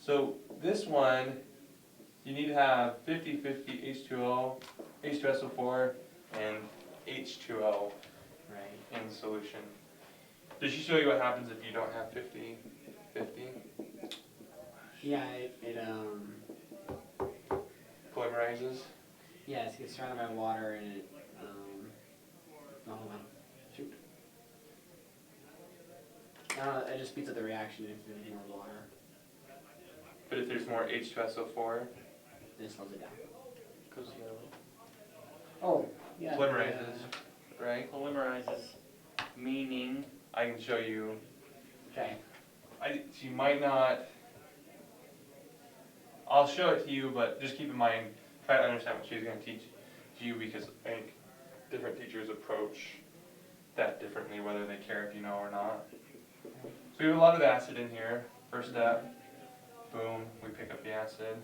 So this one, you need to have 50-50 H2O, H2SO4, and H2O Right. in the solution. Did she show you what happens if you don't have 50-50? Yeah, it Polymerizes? yeah, it gets surrounded by water and it no, hold on. Shoot. It just speeds up the reaction if there's more water. But if there's more H2SO4, It slows it down. Goes yellow. Oh, yeah. polymerizes, right? Polymerizes, meaning I can show you. Okay. She might not. I'll show it to you, but just keep in mind, try to understand what she's going to teach you, because I think different teachers approach that differently, whether they care if you know or not. So we have a lot of acid in here. First step, boom, we pick up the acid.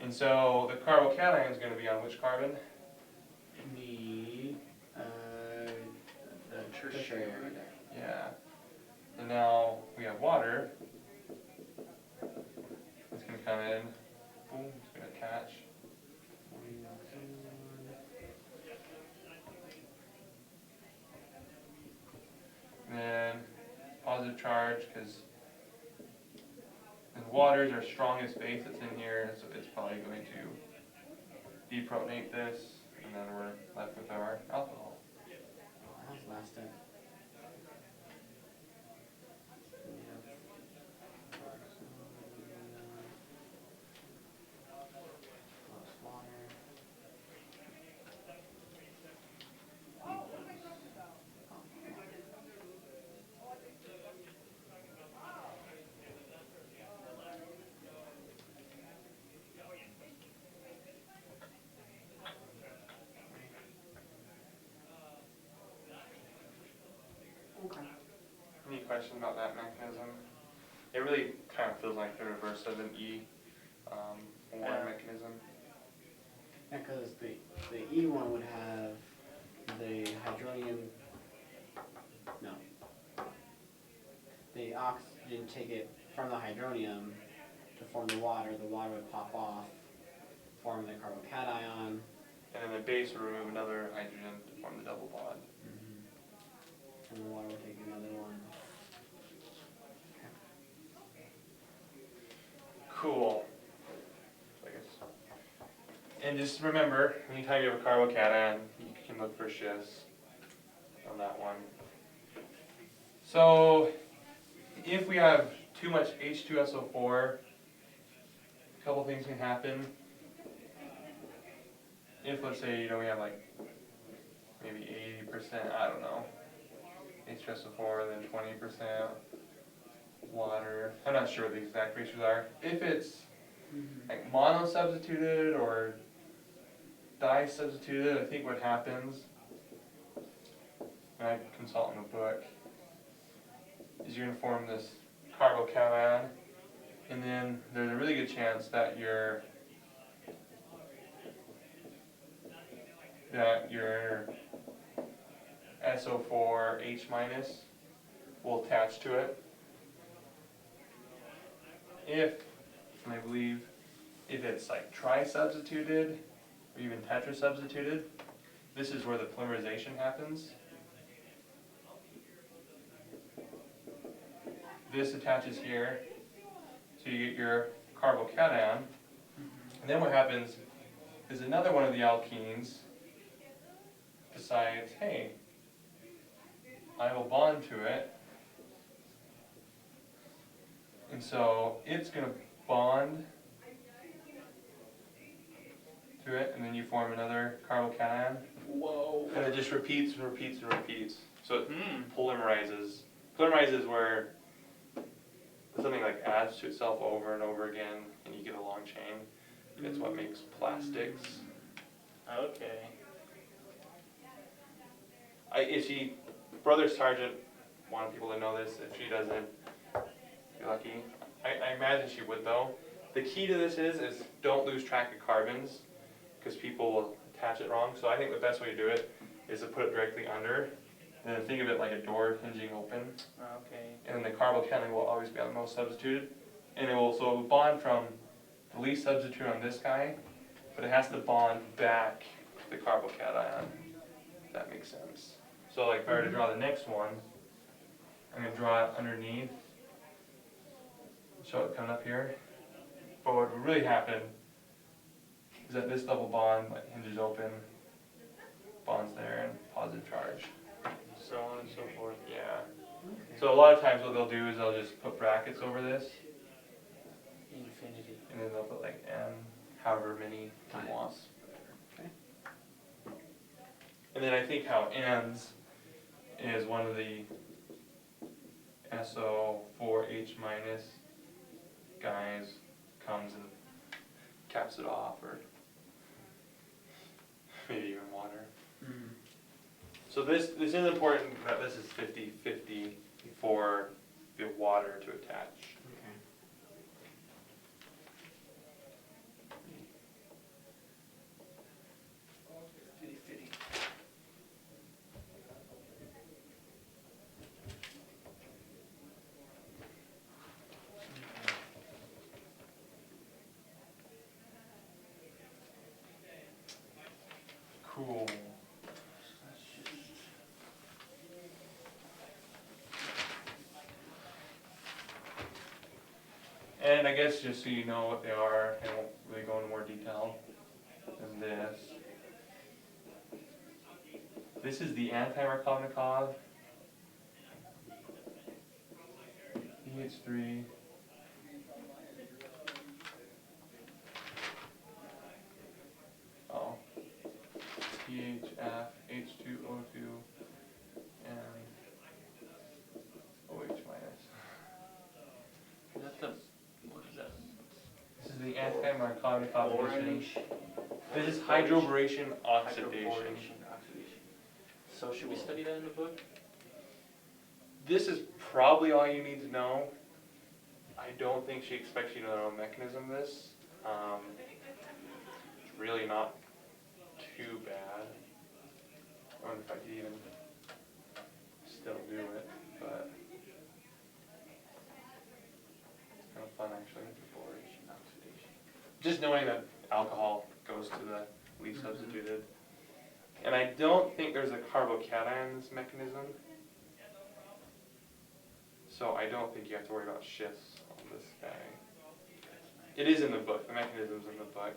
And so the carbocation is going to be on which carbon? The tertiary right there. Yeah. And now we have water. It's going to come in. Boom, it's going to attach. And then positive charge, because water is our strongest base that's in here, so it's probably going to deprotonate this, and then we're left with our alcohol. That was the last step. Plus water. Okay. Any questions about that mechanism? It really kind of feels like the reverse of an E1 mechanism. Yeah, because the E1 would have the hydronium. No. The oxygen take it from the hydronium to form the water. The water would pop off, form the carbocation. And then the base will remove another hydrogen to form the double bond. And the water would take another one. Cool. I guess. And just remember, anytime you have a carbocation, you can look for schists on that one. So, if we have too much H2SO4, a couple things can happen. If, let's say, we have like maybe 80%, I don't know, H2SO4, then 20% water. I'm not sure what the exact ratios are. If it's like mono-substituted or di-substituted, I think what happens, and I consult in the book, is you're going to form this carbocation, and then there's a really good chance that your SO4H minus will attach to it. If, and I believe, if it's like tri-substituted or even tetra-substituted, this is where the polymerization happens. This attaches here, so you get your carbocation. And then what happens is another one of the alkenes decides, hey, I will bond to it. And so it's going to bond to it, and then you form another carbocation. whoa. And it just repeats and repeats and repeats. So it polymerizes. Polymerizes where something like adds to itself over and over again, and you get a long chain. It's what makes plastics. Okay. If she, Brother Sergeant wanted people to know this. If she doesn't, you're lucky. I imagine she would though. The key to this is don't lose track of carbons, because people will attach it wrong. So I think the best way to do it is to put it directly under And then think of it like a door hinging open. Okay. And then the carbocation will always be on the most substituted. And it will, so it will bond from the least substitute on this guy, but it has to bond back to the carbocation, if that makes sense. So like if I were to draw the next one, I'm going to draw it underneath, show it coming up here. But what would really happen is that this double bond like hinges open, bonds there, and positive charge. So on and so forth. Yeah. Okay. So a lot of times what they'll do is they'll just put brackets over this, Infinity. and then they'll put like n, however many you want. Okay. And then I think how it ends is one of the SO4H minus guys comes and caps it off, or maybe even water. Mhm. So this is important that this is 50-50 for the water to attach. Okay. Cool. And I guess just so you know what they are, I won't really go into more detail than this. This is the anti-Markovnikov EH3. Oh. PHF, H2O2, and OH minus. Is that the, what is that? This is the anti-Markovnikov addition. Boronation? This is hydroboration oxidation. Hydroboration oxidation. So should we study that in the book? This is probably all you need to know. I don't think she expects you to know the mechanism of this. It's really not too bad. I wonder if I could even still do it, but it's kind of fun actually. Boration oxidation. Just knowing that alcohol goes to the least substituted. And I don't think there's a carbocation in this mechanism. So I don't think you have to worry about shifts on this guy. It is in the book, the mechanism's in the book.